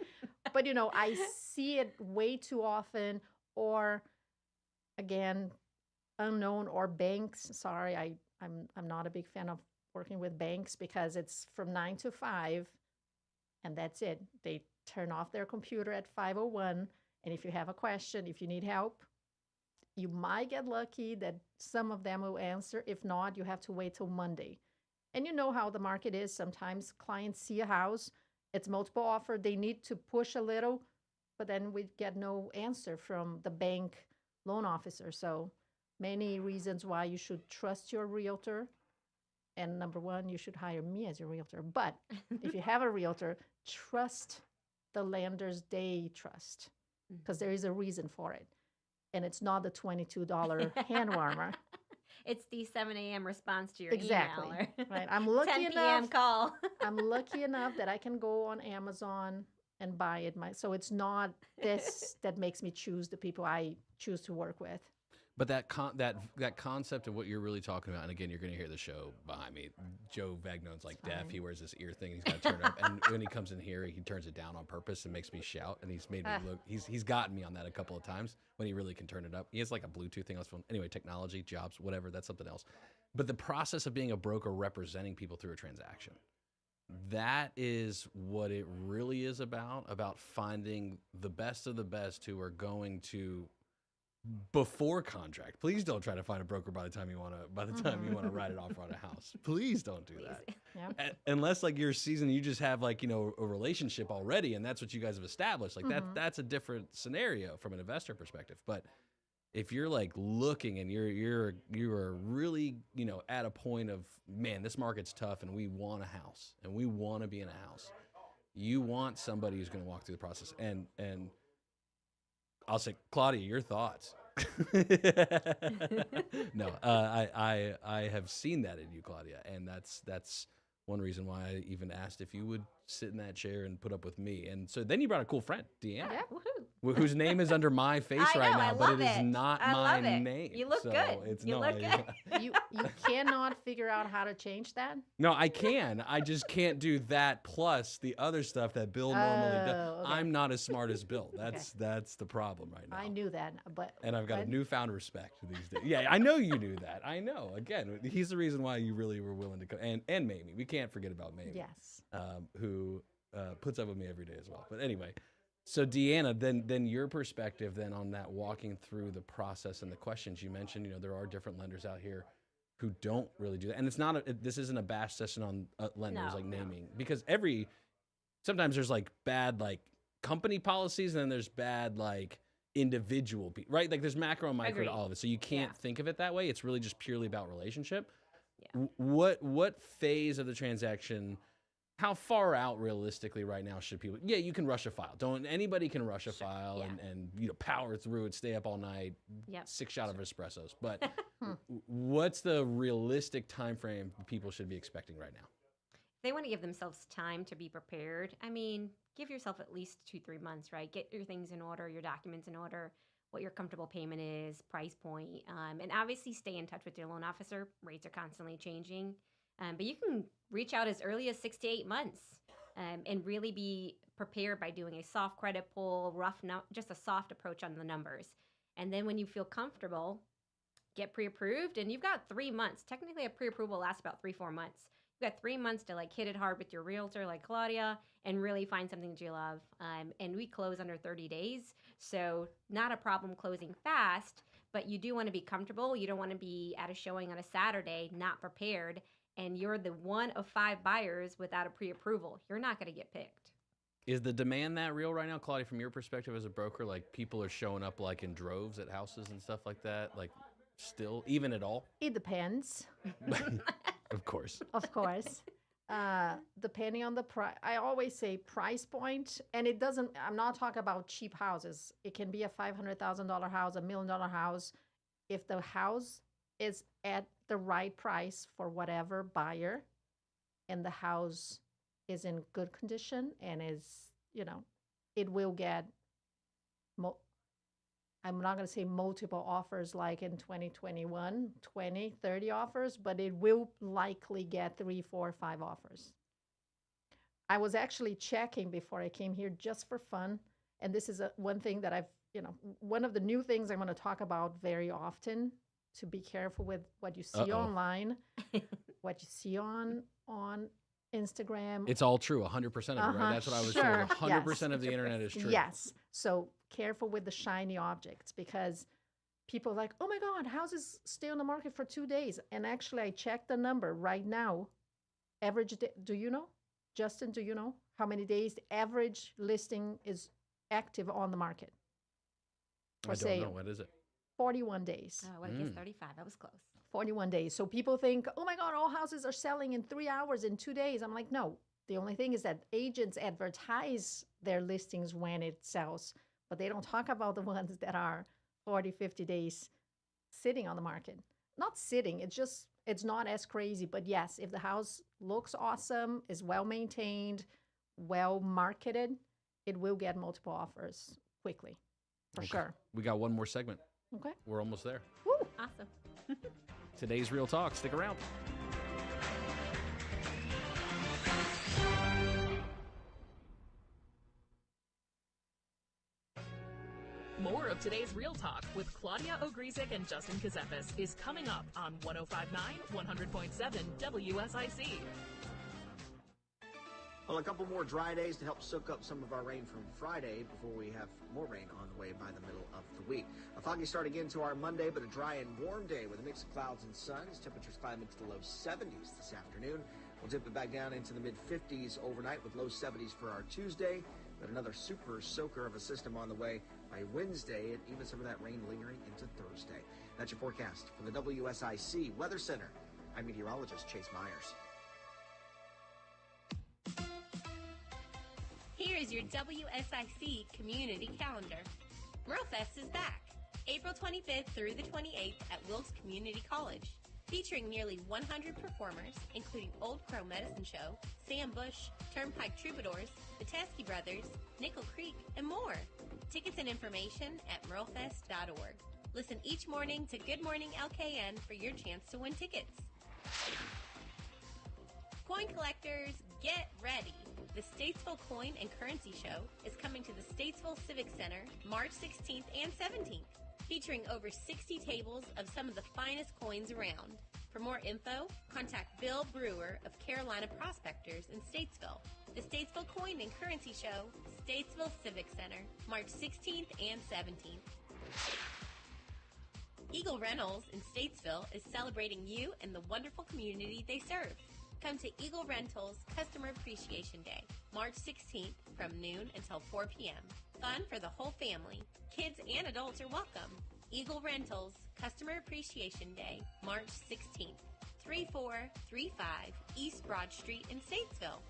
Speaker 3: But, I see it way too often, or again, unknown or banks. Sorry, I'm not a big fan of working with banks because it's from 9 to 5 and that's it. They turn off their computer at 5:01. And if you have a question, if you need help, you might get lucky that some of them will answer. If not, you have to wait till Monday. And you know how the market is. Sometimes clients see a house, it's multiple offer, they need to push a little, but then we get no answer from the bank loan officer. So many reasons why you should trust your realtor. And number one, you should hire me as your realtor. But if you have a realtor, trust the lenders they trust, because there is a reason for it. And it's not the $22 hand warmer.
Speaker 7: It's the 7 a.m. response to your
Speaker 3: Exactly.
Speaker 7: email.
Speaker 3: Right. I'm lucky
Speaker 7: 10
Speaker 3: enough.
Speaker 7: p.m. call.
Speaker 3: I'm lucky enough that I can go on Amazon and buy it. So it's not this that makes me choose the people I choose to work with.
Speaker 2: But that concept of what you're really talking about, and again, you're going to hear the show behind me. Joe Vagnon's like deaf. He wears this ear thing. He's got to turn it up. And when he comes in here, he turns it down on purpose and makes me shout. And he's made me look. He's gotten me on that a couple of times when he really can turn it up. He has like a Bluetooth thing on his phone. Anyway, technology, jobs, whatever. That's something else. But the process of being a broker representing people through a transaction, that is what it really is about finding the best of the best who are going to, before contract. Please don't try to find a broker by the time you want to write it off on a house. Please don't do that.
Speaker 3: Yeah.
Speaker 2: Unless like you're seasoned, you just have like, a relationship already and that's what you guys have established. Like that's a different scenario from an investor perspective. But if you're like looking and you are really, at a point of, man, this market's tough and we want a house and we want to be in a house. You want somebody who's going to walk through the process and I'll say, Claudia, your thoughts. No, I have seen that in you, Claudia, and that's one reason why I even asked if you would sit in that chair and put up with me. And so then you brought a cool friend, Deanna.
Speaker 3: Yeah,
Speaker 2: Whose name is under my face
Speaker 7: I
Speaker 2: right
Speaker 7: know,
Speaker 2: now,
Speaker 7: I
Speaker 2: but
Speaker 7: love
Speaker 2: it is
Speaker 7: it.
Speaker 2: not
Speaker 7: I
Speaker 2: my
Speaker 7: love it.
Speaker 2: name.
Speaker 7: You look
Speaker 2: so
Speaker 7: good.
Speaker 2: It's
Speaker 7: You
Speaker 2: no,
Speaker 7: look good.
Speaker 3: You cannot figure out how to change that?
Speaker 2: No, I can. I just can't do that plus the other stuff that Bill normally does.
Speaker 3: Oh, okay.
Speaker 2: I'm not as smart as Bill. That's the problem right now.
Speaker 3: I knew that, but
Speaker 2: And I've got a
Speaker 3: what?
Speaker 2: newfound respect these days. Yeah, I know you knew that. I know. Again, he's the reason why you really were willing to come. And Mamie. We can't forget about Mamie.
Speaker 3: Yes.
Speaker 2: Who puts up with me every day as well. But anyway, so Deanna, then your perspective then on that, walking through the process and the questions you mentioned, there are different lenders out here who don't really do that. And it's not this isn't a bash session on lenders naming, because sometimes there's like bad like company policies and then there's bad like individual people, right? Like there's macro and micro to all of it. So you can't think of it that way. It's really just purely about relationship. Yeah. What phase of the transaction, how far out realistically right now should people? Yeah, you can rush a file. Anybody can rush a file and power through it, stay up all night, 6 shots of espressos. But what's the realistic time frame people should be expecting right now?
Speaker 7: They want to give themselves time to be prepared. I mean, give yourself at least 2-3 months, right? Get your things in order, your documents in order, what your comfortable payment is, price point, and obviously stay in touch with your loan officer. Rates are constantly changing. But you can reach out as early as 6 to 8 months and really be prepared by doing a soft credit pull, just a soft approach on the numbers. And then when you feel comfortable, get pre-approved. And you've got 3 months. Technically, a pre-approval lasts about 3-4 months. You've got 3 months to like hit it hard with your realtor like Claudia and really find something that you love. And we close under 30 days. So not a problem closing fast, but you do want to be comfortable. You don't want to be at a showing on a Saturday, not prepared, and you're the one of 5 buyers without a pre-approval. You're not going to get picked.
Speaker 2: Is the demand that real right now, Claudia, from your perspective as a broker? Like people are showing up like in droves at houses and stuff like that? Like still, even at all?
Speaker 3: It depends.
Speaker 2: Of course.
Speaker 3: Of course. Depending on the price. I always say price point, and I'm not talking about cheap houses. It can be a $500,000 house, $1 million house. If the house is at the right price for whatever buyer, and the house is in good condition and is, it will get, I'm not going to say multiple offers like in 2021, 20, 30 offers, but it will likely get 3, 4, 5 offers. I was actually checking before I came here just for fun. And this is one thing that one of the new things I'm going to talk about very often, to be careful with what you see online, what you see on Instagram.
Speaker 2: It's all true, 100% of it, right? That's what I was told. 100% of the internet is true.
Speaker 3: Yes. So careful with the shiny objects, because people are like, oh my God, houses stay on the market for 2 days. And actually, I checked the number right now. Average day, do you know? Justin, do you know how many days the average listing is active on the market for sale?
Speaker 2: I don't know. What is it?
Speaker 3: 41 days.
Speaker 7: Oh, I would have guessed 35. That was close.
Speaker 3: 41 days. So people think, oh my God, all houses are selling in 3 hours, in 2 days. I'm like, no. The only thing is that agents advertise their listings when it sells, but they don't talk about the ones that are 40, 50 days sitting on the market. Not sitting, it's not as crazy. But yes, if the house looks awesome, is well maintained, well marketed, it will get multiple offers quickly, for sure.
Speaker 2: We got one more segment.
Speaker 3: Okay.
Speaker 2: We're almost there.
Speaker 3: Woo.
Speaker 7: Awesome.
Speaker 2: Today's Real Talk. Stick around.
Speaker 4: More of today's Real Talk with Claudia Ogrizek and Justin Ckezepis is coming up on 105.9, 100.7 WSIC.
Speaker 5: Well, a couple more dry days to help soak up some of our rain from Friday before we have more rain on the way by the middle of the week. A foggy start again to our Monday, but a dry and warm day with a mix of clouds and sun. As temperatures climb into the low 70s this afternoon. We'll dip it back down into the mid-50s overnight with low 70s for our Tuesday. But another super soaker of a system on the way by Wednesday, and even some of that rain lingering into Thursday. That's your forecast from the WSIC Weather Center. I'm meteorologist Chase Myers.
Speaker 6: Here is your WSIC community calendar. MuralFest is back, April 25th through the 28th at Wilkes Community College. Featuring nearly 100 performers, including Old Crow Medicine Show, Sam Bush, Turnpike Troubadours, the Teskey Brothers, Nickel Creek, and more. Tickets and information at merlefest.org. Listen each morning to Good Morning LKN for your chance to win tickets. Coin collectors, get ready. The Statesville Coin and Currency Show is coming to the Statesville Civic Center March 16th and 17th, featuring over 60 tables of some of the finest coins around. For more info, contact Bill Brewer of Carolina Prospectors in Statesville. The Statesville Coin and Currency Show, Statesville Civic Center, March 16th and 17th. Eagle Rentals in Statesville is celebrating you and the wonderful community they serve. Come to Eagle Rentals Customer Appreciation Day, March 16th from noon until 4 p.m. Fun for the whole family. Kids and adults are welcome. Eagle Rentals Customer Appreciation Day, March 16th, 3435 East Broad Street in Statesville.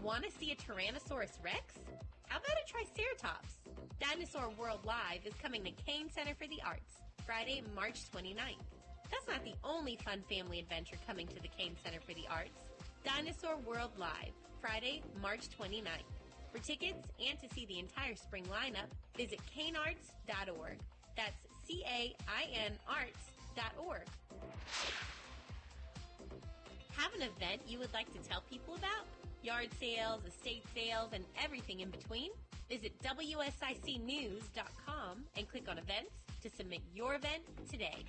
Speaker 6: Want to see a Tyrannosaurus Rex? How about a Triceratops? Dinosaur World Live is coming to Kane Center for the Arts, Friday, March 29th. That's not the only fun family adventure coming to the Kane Center for the Arts. Dinosaur World Live, Friday, March 29th. For tickets and to see the entire spring lineup, visit canearts.org. That's CAIN arts.org. Have an event you would like to tell people about? Yard sales, estate sales, and everything in between? Visit WSICnews.com and click on events to submit your event today.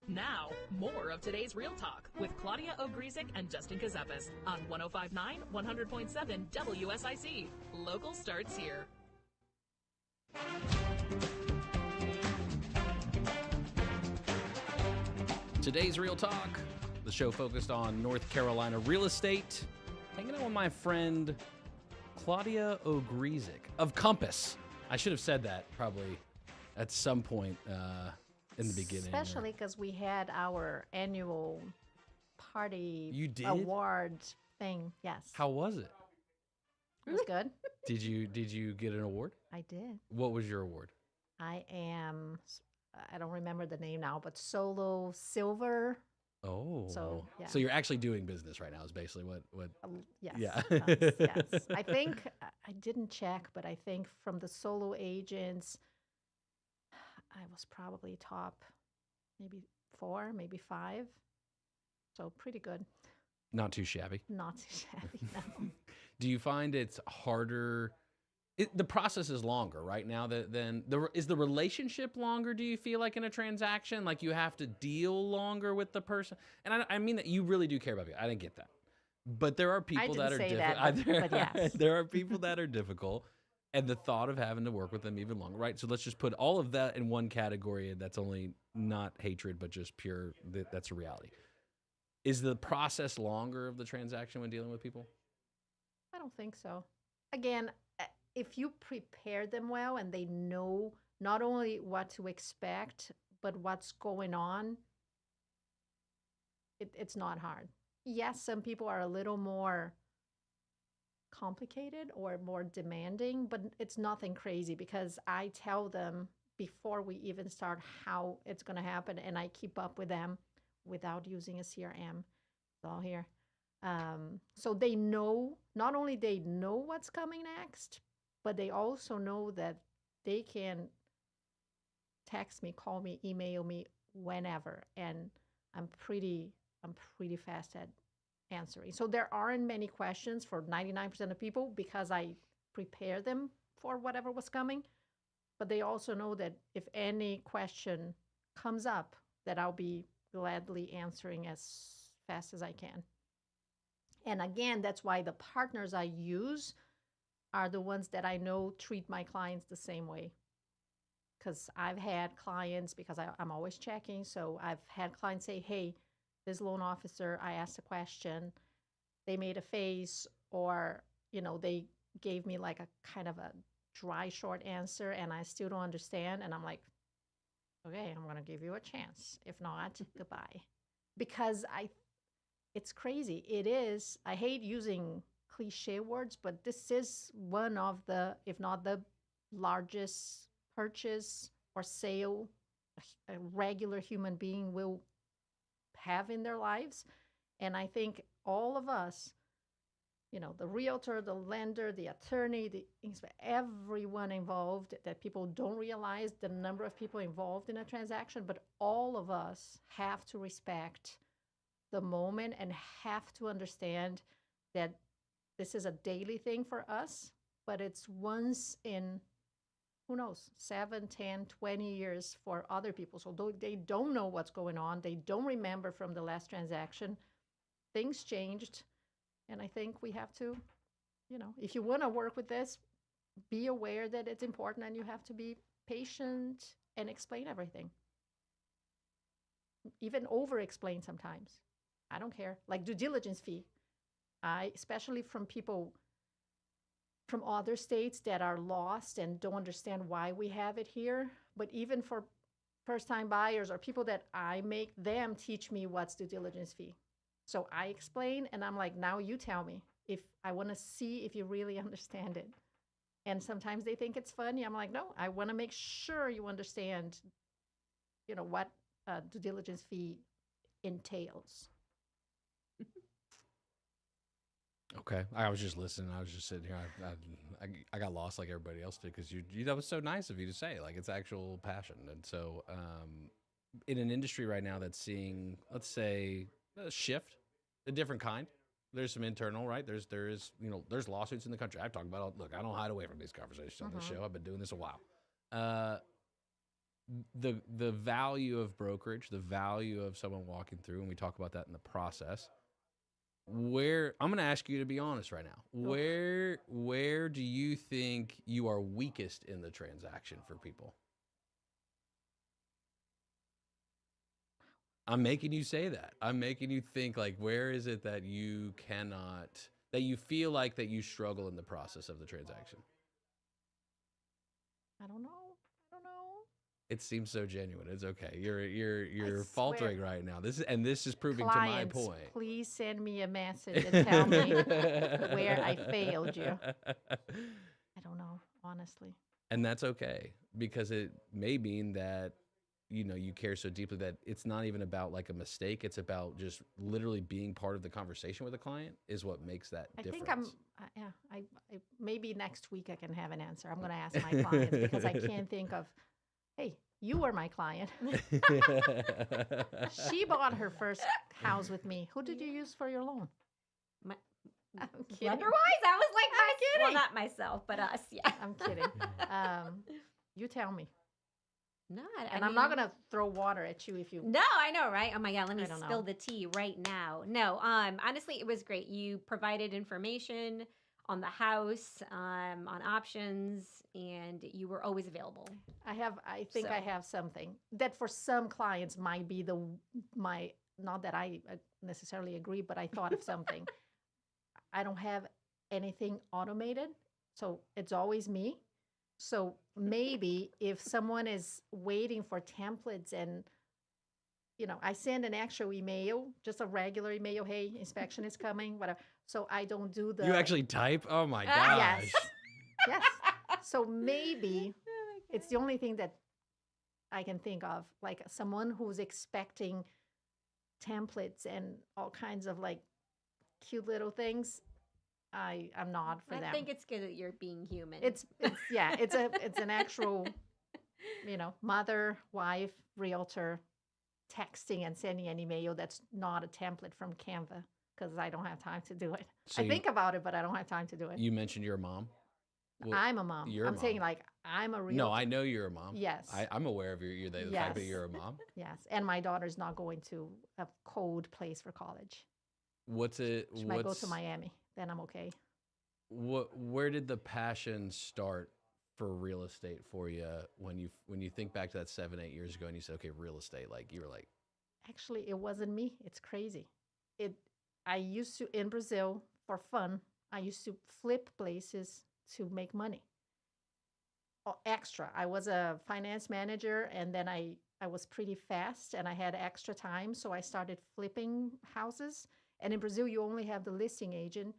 Speaker 4: Now, more of today's Real Talk with Claudia Ogrizek and Justin Ckezepis on 105.9, 100.7 WSIC. Local starts here.
Speaker 2: Today's Real Talk, the show focused on North Carolina real estate. Hanging out with my friend Claudia Ogrizek of Compass. I should have said that probably at some point in the beginning.
Speaker 3: Especially because we had our annual party
Speaker 2: You did?
Speaker 3: award thing. Yes.
Speaker 2: How was it?
Speaker 3: It was good.
Speaker 2: Did you get an award?
Speaker 3: I did.
Speaker 2: What was your award?
Speaker 3: I don't remember the name now, but Solo Silver.
Speaker 2: Oh.
Speaker 3: So, yeah.
Speaker 2: So you're actually doing business right now is basically what
Speaker 3: Yes.
Speaker 2: Yeah.
Speaker 3: Yes. I think, I didn't check, but I think from the solo agents, I was probably top maybe 4, maybe 5. So pretty good.
Speaker 2: Not too shabby.
Speaker 3: Not too shabby, no.
Speaker 2: Do you find it's harder? The process is longer right now is the relationship longer? Do you feel like in a transaction, like you have to deal longer with the person? And I mean that you really do care about people. I didn't get that, but there are people that are difficult.
Speaker 3: But yes.
Speaker 2: There are people that are difficult, and the thought of having to work with them even longer, right? So let's just put all of that in one category, and that's only not hatred, but just pure. That's a reality. Is the process longer of the transaction when dealing with people?
Speaker 3: I don't think so. Again, if you prepare them well and they know not only what to expect, but what's going on, it's not hard. Yes, some people are a little more complicated or more demanding, but it's nothing crazy because I tell them before we even start how it's going to happen, and I keep up with them without using a CRM. It's all here. So they know, not only they know what's coming next, but they also know that they can text me, call me, email me whenever, and I'm pretty fast at answering. So there aren't many questions for 99% of people because I prepare them for whatever was coming, but they also know that if any question comes up, that I'll be gladly answering as fast as I can. And again, that's why the partners I use are the ones that I know treat my clients the same way. Because I've had clients, because I'm always checking, so I've had clients say, hey, this loan officer, I asked a question, they made a face, or, they gave me like a kind of a dry, short answer, and I still don't understand. And I'm like, okay, I'm going to give you a chance. If not, goodbye. Because it's crazy. It is. I hate using cliche words, but this is one of the, if not the largest purchase or sale a regular human being will have in their lives. And I think all of us, the realtor, the lender, the attorney, everyone involved, that people don't realize the number of people involved in a transaction, but all of us have to respect the moment and have to understand that this is a daily thing for us, but it's once in, who knows, 7, 10, 20 years for other people. So they don't know what's going on. They don't remember from the last transaction. Things changed. And I think we have to, if you want to work with this, be aware that it's important and you have to be patient and explain everything. Even over-explain sometimes. I don't care. Like due diligence fee. Especially from people from other states that are lost and don't understand why we have it here. But even for first-time buyers or people that I make them teach me what's due diligence fee. So I explain, and I'm like, now you tell me if I want to see if you really understand it. And sometimes they think it's funny. I'm like, no, I want to make sure you understand, what due diligence fee entails.
Speaker 2: Okay, I was just listening. I was just sitting here. I got lost like everybody else did because that was so nice of you to say. Like it's actual passion, and so in an industry right now that's seeing, let's say, a shift, a different kind. There's some internal, right? There's there's lawsuits in the country. I've talked about. Look, I don't hide away from these conversations on the show. I've been doing this a while. The value of brokerage, the value of someone walking through, and we talk about that in the process. I'm going to ask you to be honest right now. Where do you think you are weakest in the transaction for people? I'm making you say that. I'm making you think like, where is it that you feel like that you struggle in the process of the transaction?
Speaker 3: I don't know.
Speaker 2: It seems so genuine. It's okay. You're faltering right now. This is proving
Speaker 3: Clients,
Speaker 2: to my point.
Speaker 3: Please send me a message and tell me where I failed you. I don't know, honestly.
Speaker 2: And that's okay because it may mean that you care so deeply that it's not even about like a mistake. It's about just literally being part of the conversation with a client is what makes that difference.
Speaker 3: I think maybe next week I can have an answer. I'm going to ask my clients because I can't think of. Hey, you were my client. She bought her first house with me. Who did you use for your loan? I'm kidding.
Speaker 7: Lender-wise, I was like, well, not myself, but us. Yeah,
Speaker 3: I'm kidding. You tell me.
Speaker 7: No,
Speaker 3: I'm not gonna throw water at you if you.
Speaker 7: No, I know, right? Oh my God, let me spill the tea right now. No, honestly, it was great. You provided information on the house, on options, and you were always available.
Speaker 3: I think I have something that for some clients might be not that I necessarily agree, but I thought of something. I don't have anything automated, so it's always me. So maybe if someone is waiting for templates and, I send an actual email, just a regular email, hey, inspection is coming, whatever. So I don't do the...
Speaker 2: You actually type? Oh my gosh.
Speaker 3: Yes. So maybe it's the only thing that I can think of, like someone who's expecting templates and all kinds of like cute little things. I'm not for them.
Speaker 7: I think it's good that you're being human.
Speaker 3: It's an actual, mother, wife, realtor texting and sending an email that's not a template from Canva because I don't have time to do it. So I think about it, but I don't have time to do it.
Speaker 2: You mentioned you're a mom.
Speaker 3: Well, I'm a mom. I'm saying like I'm a realtor.
Speaker 2: No, I know you're a mom.
Speaker 3: Yes.
Speaker 2: I'm aware of the fact that you're a mom.
Speaker 3: Yes. And my daughter's not going to a cold place for college. She might go to Miami. Then I'm okay.
Speaker 2: Where did the passion start for real estate for you when you think back to that 7-8 years ago and you said, okay, real estate, like you were like,
Speaker 3: actually, it wasn't me. It's crazy. I used to, in Brazil for fun, I used to flip places to make money. Extra. I was a finance manager and then I was pretty fast and I had extra time. So I started flipping houses. And in Brazil, you only have the listing agent.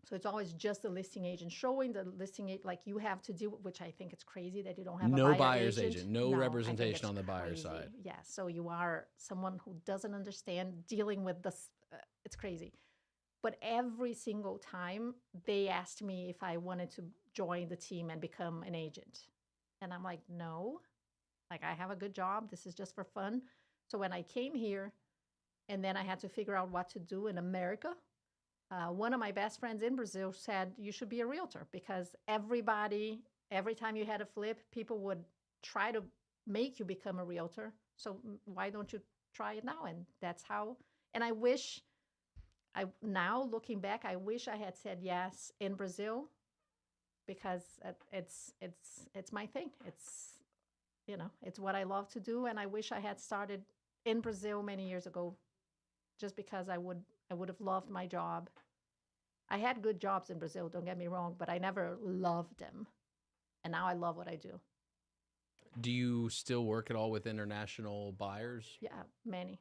Speaker 3: So it's always just the listing agent showing the listing agent, like you have to do, which I think it's crazy that you don't have
Speaker 2: No
Speaker 3: a buyer
Speaker 2: buyer's agent, no
Speaker 3: I think
Speaker 2: representation
Speaker 3: it's
Speaker 2: on the buyer's
Speaker 3: crazy.
Speaker 2: side.
Speaker 3: Yeah, so you are someone who doesn't understand dealing with this. It's crazy. But every single time they asked me if I wanted to join the team and become an agent. And I'm like, no, like I have a good job. This is just for fun. So when I came here and then I had to figure out what to do in America, one of my best friends in Brazil said, you should be a realtor because every time you had a flip, people would try to make you become a realtor. So why don't you try it now? And that's how, and I wish, now looking back, I wish I had said yes in Brazil because it's my thing. It's, it's what I love to do. And I wish I had started in Brazil many years ago just because I would have loved my job. I had good jobs in Brazil, don't get me wrong, but I never loved them. And now I love what I do.
Speaker 2: Do you still work at all with international buyers?
Speaker 3: Yeah, many.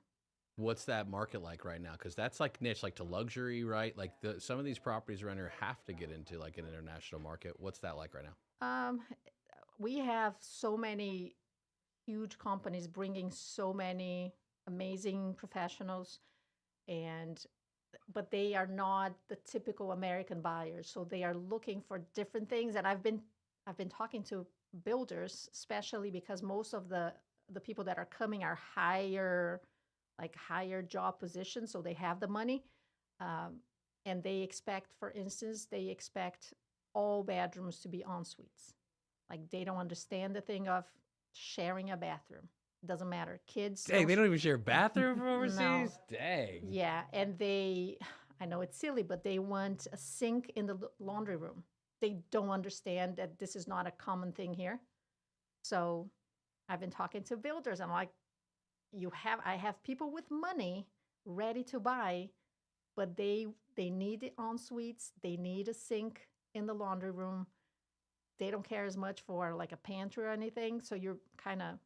Speaker 2: What's that market like right now? Because that's like niche, like to luxury, right? Like some of these properties around here have to get into like an international market. What's that like right now?
Speaker 3: We have so many huge companies bringing so many amazing professionals, but they are not the typical American buyers. So they are looking for different things. And I've been talking to builders, especially because most of the people that are coming are higher job positions. So they have the money. And they expect, for instance, all bedrooms to be en suites. Like they don't understand the thing of sharing a bathroom. It doesn't matter. Kids.
Speaker 2: Dang, they don't even share a bathroom from overseas?
Speaker 3: No.
Speaker 2: Dang.
Speaker 3: Yeah, and I know it's silly, but they want a sink in the laundry room. They don't understand that this is not a common thing here. So I've been talking to builders. I'm like, I have people with money ready to buy, but they need the en suites. They need a sink in the laundry room. They don't care as much for like a pantry or anything. So you're kind of,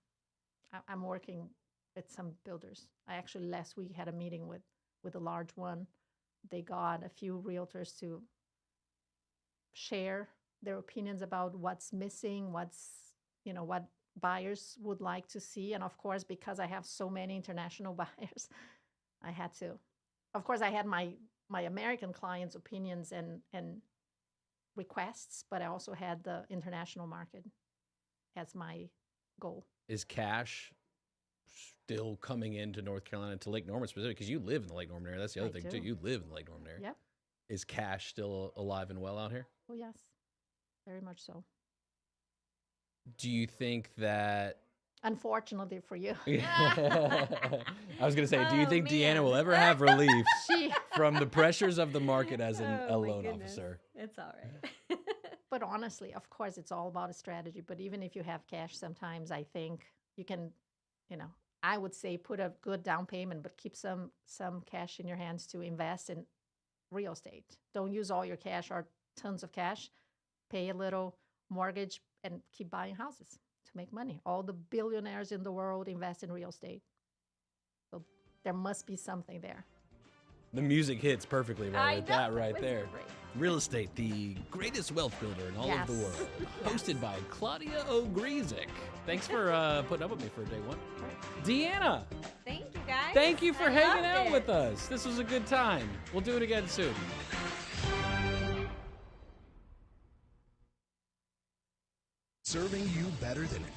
Speaker 3: I'm working with some builders. I actually last week had a meeting with a large one. They got a few realtors to share their opinions about what's missing, what buyers would like to see. And of course, because I have so many international buyers, I had to, of course, I had my American clients' opinions and requests, but I also had the international market as my goal.
Speaker 2: Is cash still coming into North Carolina, to Lake Norman specifically? Because you live in the Lake Norman area. That's the other thing, too. You live in the Lake Norman area.
Speaker 3: Yep.
Speaker 2: Is cash still alive and well out here?
Speaker 3: Oh, yes. Very much so.
Speaker 2: Do you think that...
Speaker 3: Unfortunately for you.
Speaker 2: I was going to say, do you think Deanna will ever have relief from the pressures of the market as a loan officer?
Speaker 7: It's all right.
Speaker 3: But honestly, of course, it's all about a strategy. But even if you have cash, sometimes I think you can, I would say put a good down payment, but keep some cash in your hands to invest in real estate. Don't use all your cash or tons of cash. Pay a little mortgage and keep buying houses to make money. All the billionaires in the world invest in real estate. So there must be something there.
Speaker 2: The music hits perfectly with that right there.
Speaker 3: Great.
Speaker 2: Real estate, the greatest wealth builder in all of the world. Hosted by Claudia Ogrizek. Thanks for putting up with me for day one. Deanna.
Speaker 7: Thank you, guys.
Speaker 2: Thank you for hanging out with us. This was a good time. We'll do it again soon.
Speaker 10: Serving you better than ever.